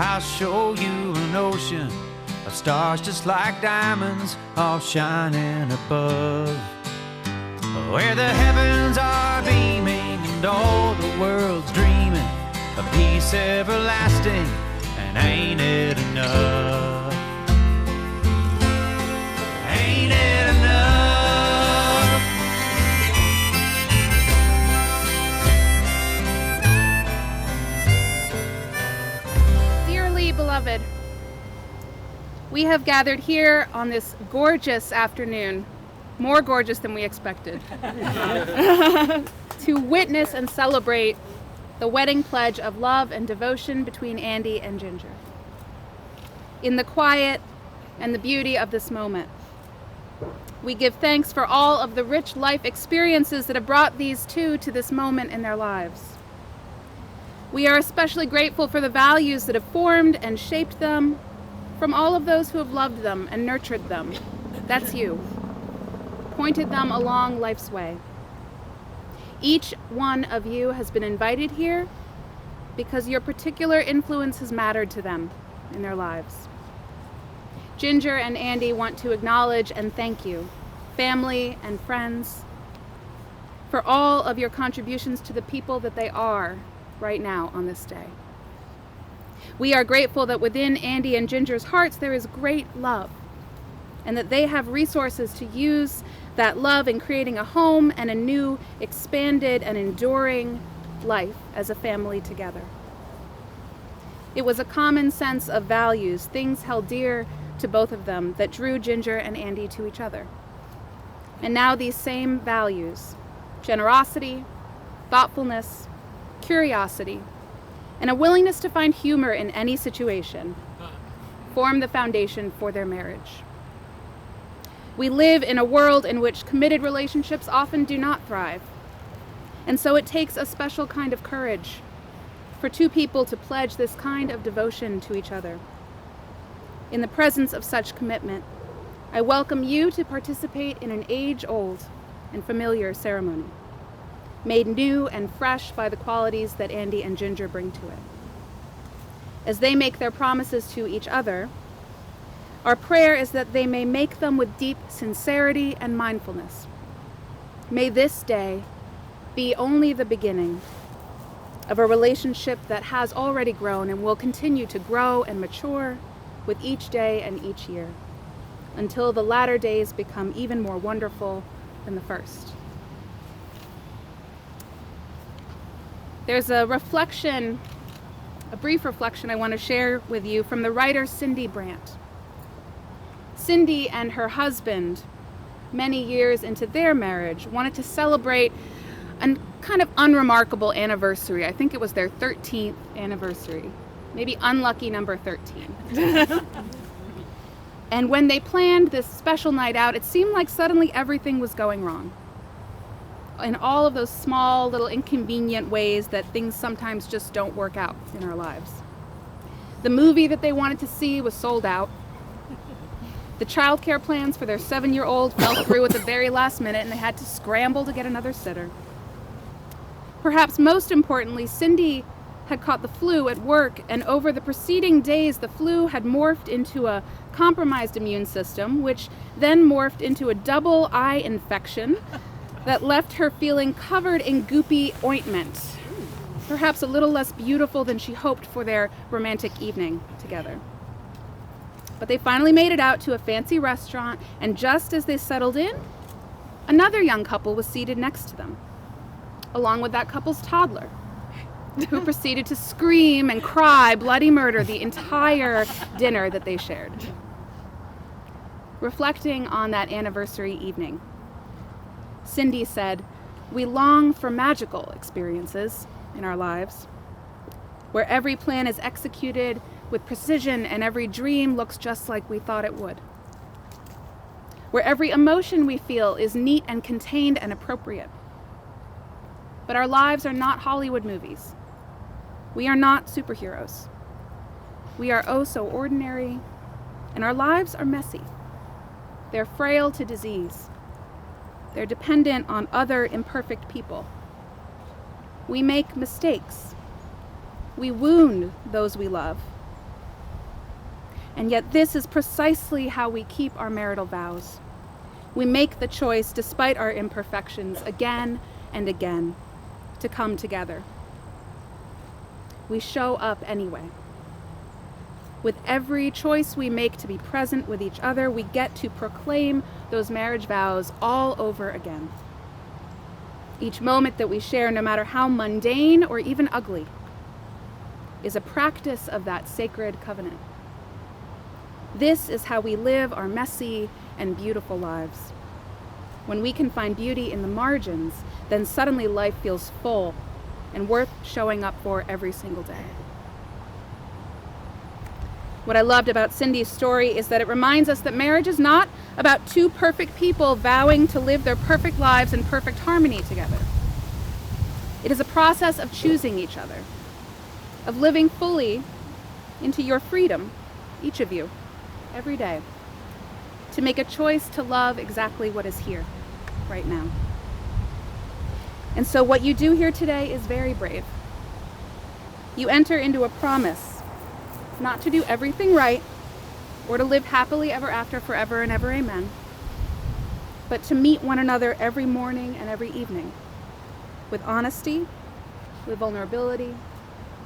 I'll show you an ocean of stars just like diamonds, all shining above, where the heavens are beaming and all the world's dreaming of peace everlasting. And ain't it enough? Ain't it enough? Dearly beloved, we have gathered here on this gorgeous afternoon, more gorgeous than we expected, to witness and celebrate the wedding pledge of love and devotion between Andy and Ginger. In the quiet and the beauty of this moment, we give thanks for all of the rich life experiences that have brought these two to this moment in their lives. We are especially grateful for the values that have formed and shaped them from all of those who have loved them and nurtured them. That's you. Pointed them along life's way. Each one of you has been invited here because your particular influence has mattered to them in their lives. Ginger and Andy want to acknowledge and thank you, family and friends, for all of your contributions to the people that they are right now on this day. We are grateful that within Andy and Ginger's hearts there is great love, and that they have resources to use that love in creating a home and a new, expanded, and enduring life as a family together. It was a common sense of values, things held dear to both of them, that drew Ginger and Andy to each other. And now these same values, generosity, thoughtfulness, curiosity, and a willingness to find humor in any situation, form the foundation for their marriage. We live in a world in which committed relationships often do not thrive. And so it takes a special kind of courage for two people to pledge this kind of devotion to each other. In the presence of such commitment, I welcome you to participate in an age-old and familiar ceremony, made new and fresh by the qualities that Andy and Ginger bring to it. As they make their promises to each other, our prayer is that they may make them with deep sincerity and mindfulness. May this day be only the beginning of a relationship that has already grown and will continue to grow and mature with each day and each year, until the latter days become even more wonderful than the first. There's a brief reflection I want to share with you from the writer Cindy Brandt. Cindy and her husband, many years into their marriage, wanted to celebrate a kind of unremarkable anniversary. I think it was their 13th anniversary, maybe unlucky number 13. And when they planned this special night out, it seemed like suddenly everything was going wrong. In all of those small, little inconvenient ways that things sometimes just don't work out in our lives. The movie that they wanted to see was sold out. The childcare plans for their 7-year-old fell through at the very last minute, and they had to scramble to get another sitter. Perhaps most importantly, Cindy had caught the flu at work, and over the preceding days, the flu had morphed into a compromised immune system, which then morphed into a double eye infection that left her feeling covered in goopy ointment, perhaps a little less beautiful than she hoped for their romantic evening together. But they finally made it out to a fancy restaurant, and just as they settled in, another young couple was seated next to them, along with that couple's toddler, who proceeded to scream and cry bloody murder the entire dinner that they shared. Reflecting on that anniversary evening, Cindy said, "We long for magical experiences in our lives, where every plan is executed with precision and every dream looks just like we thought it would. Where every emotion we feel is neat and contained and appropriate. But our lives are not Hollywood movies. We are not superheroes. We are oh so ordinary, and our lives are messy. They're frail to disease. They're dependent on other imperfect people. We make mistakes. We wound those we love. And yet this is precisely how we keep our marital vows. We make the choice, despite our imperfections, again and again, to come together. We show up anyway. With every choice we make to be present with each other, we get to proclaim those marriage vows all over again. Each moment that we share, no matter how mundane or even ugly, is a practice of that sacred covenant. This is how we live our messy and beautiful lives. When we can find beauty in the margins, then suddenly life feels full and worth showing up for every single day. What I loved about Cindy's story is that it reminds us that marriage is not about two perfect people vowing to live their perfect lives in perfect harmony together. It is a process of choosing each other, of living fully into your freedom, each of you, every day, to make a choice to love exactly what is here, right now. And so what you do here today is very brave. You enter into a promise not to do everything right or to live happily ever after, forever and ever, amen, but to meet one another every morning and every evening with honesty, with vulnerability,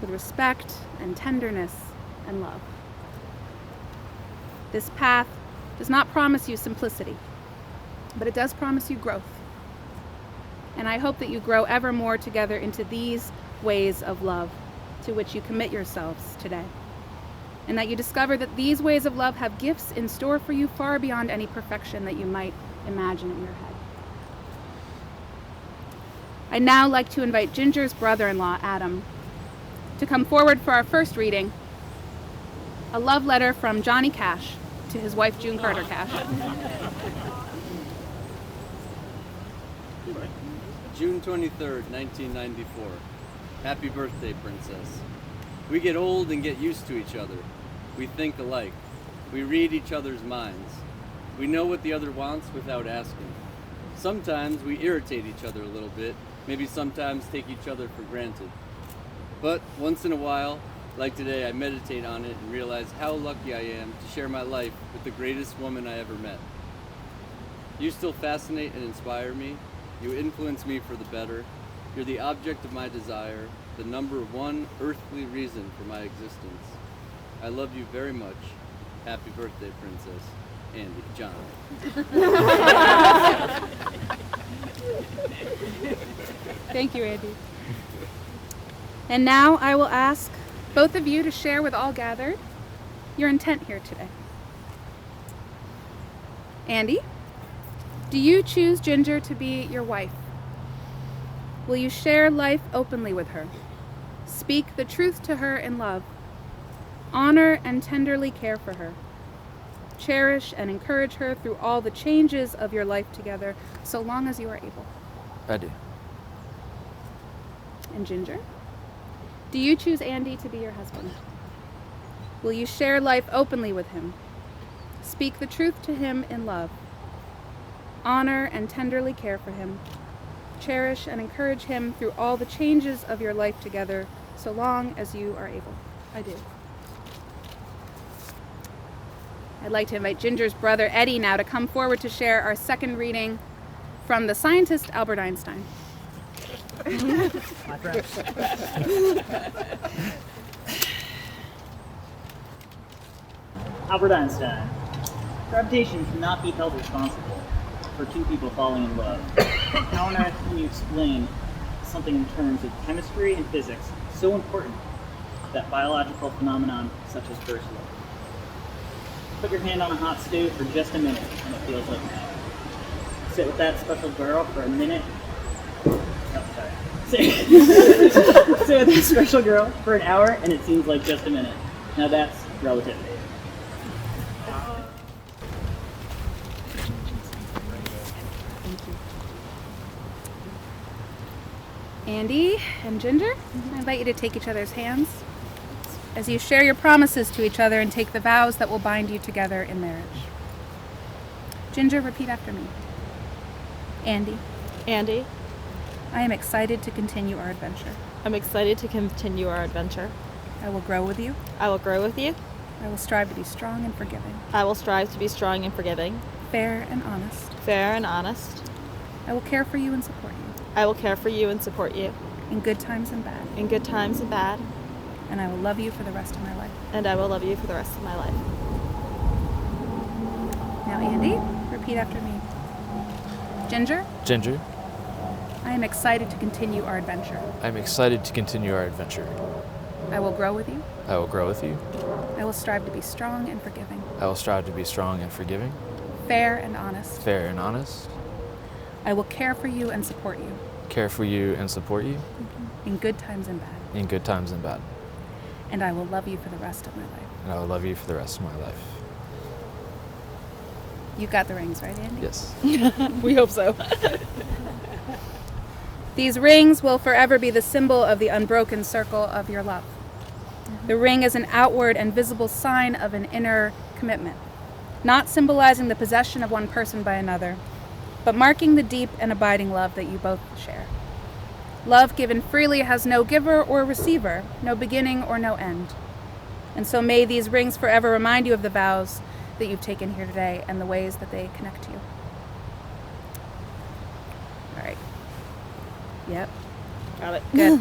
with respect and tenderness and love. This path does not promise you simplicity, but it does promise you growth. And I hope that you grow ever more together into these ways of love to which you commit yourselves today. And that you discover that these ways of love have gifts in store for you far beyond any perfection that you might imagine in your head. I'd now like to invite Ginger's brother-in-law, Adam, to come forward for our first reading, a love letter from Johnny Cash to his wife, June Carter Cash. June 23rd, 1994. Happy birthday, Princess. We get old and get used to each other. We think alike. We read each other's minds. We know what the other wants without asking. Sometimes we irritate each other a little bit, maybe sometimes take each other for granted. But once in a while, like today, I meditate on it and realize how lucky I am to share my life with the greatest woman I ever met. You still fascinate and inspire me. You influence me for the better. You're the object of my desire, the number one earthly reason for my existence. I love you very much. Happy birthday, Princess. Andy, John. Thank you, Andy. And now I will ask both of you to share with all gathered your intent here today. Andy, do you choose Ginger to be your wife? Will you share life openly with her? Speak the truth to her in love. Honor and tenderly care for her. Cherish and encourage her through all the changes of your life together, so long as you are able. I do. And Ginger, do you choose Andy to be your husband? Will you share life openly with him? Speak the truth to him in love. Honor and tenderly care for him. Cherish and encourage him through all the changes of your life together, so long as you are able. I do. I'd like to invite Ginger's brother, Eddie, now to come forward to share our second reading from the scientist Albert Einstein. Albert Einstein. Gravitation cannot be held responsible for two people falling in love. How on earth can you explain something in terms of chemistry and physics so important, that biological phenomenon such as first love? Put your hand on a hot stove for just a minute and it feels like that. Sit with that special girl for a minute. Oh, sorry. Sit with that special girl for an hour and it seems like just a minute. Now that's relativity. Andy and Ginger, I invite you to take each other's hands as you share your promises to each other and take the vows that will bind you together in marriage. Ginger, repeat after me. Andy. Andy, I am excited to continue our adventure. I'm excited to continue our adventure. I will grow with you. I will grow with you. I will strive to be strong and forgiving, I will strive to be strong and forgiving, fair and honest. fair and honest. I will care for you and support you, I will care for you and support you in good times and bad, in good times and bad, and I will love you for the rest of my life. and I will love you for the rest of my life. Now, Andy, repeat after me. Ginger, Ginger, I am excited to continue our adventure. I'm excited to continue our adventure. I will grow with you. I will grow with you. I will strive to be strong and forgiving, I will strive to be strong and forgiving, fair and honest. fair and honest, I will care for you and support you, care for you and support you in good times and bad, in good times and bad. and I will love you for the rest of my life. And I will love you for the rest of my life. You got the rings, right, Andy? Yes. We hope so. These rings will forever be the symbol of the unbroken circle of your love. The ring is an outward and visible sign of an inner commitment, not symbolizing the possession of one person by another, but marking the deep and abiding love that you both share. Love given freely has no giver or receiver, no beginning or no end. And so may these rings forever remind you of the vows that you've taken here today and the ways that they connect you. All right. Yep. Got it. Good.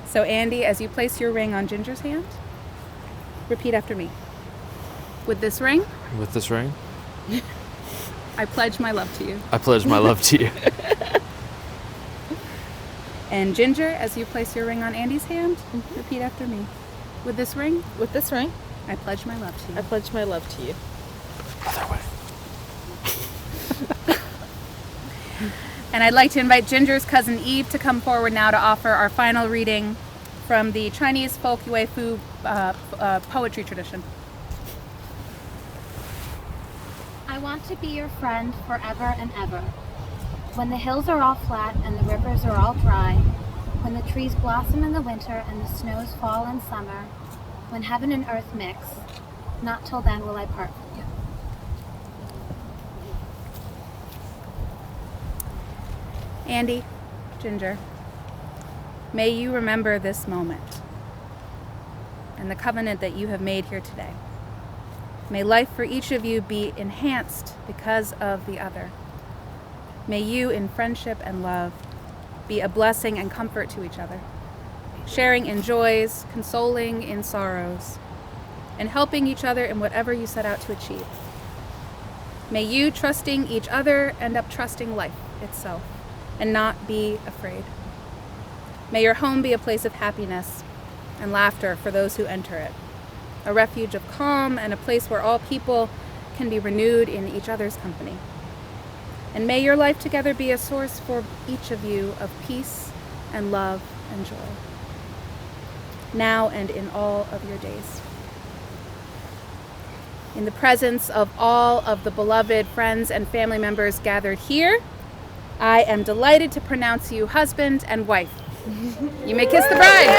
So, Andy, as you place your ring on Ginger's hand, repeat after me. With this ring, With this ring, I pledge my love to you. I pledge my love to you. And Ginger, as you place your ring on Andy's hand, repeat after me. With this ring, With this ring, I pledge my love to you. I pledge my love to you. Other way. And I'd like to invite Ginger's cousin Eve to come forward now to offer our final reading from the Chinese folk Yue Fu poetry tradition. I want to be your friend forever and ever. When the hills are all flat and the rivers are all dry, when the trees blossom in the winter and the snows fall in summer, when heaven and earth mix, not till then will I part from you. Andy, Ginger, may you remember this moment and the covenant that you have made here today. May life for each of you be enhanced because of the other. May you, in friendship and love, be a blessing and comfort to each other, sharing in joys, consoling in sorrows, and helping each other in whatever you set out to achieve. May you, trusting each other, end up trusting life itself and not be afraid. May your home be a place of happiness and laughter for those who enter it, a refuge of calm and a place where all people can be renewed in each other's company. And may your life together be a source for each of you of peace and love and joy, now and in all of your days. In the presence of all of the beloved friends and family members gathered here, I am delighted to pronounce you husband and wife. You may kiss the bride.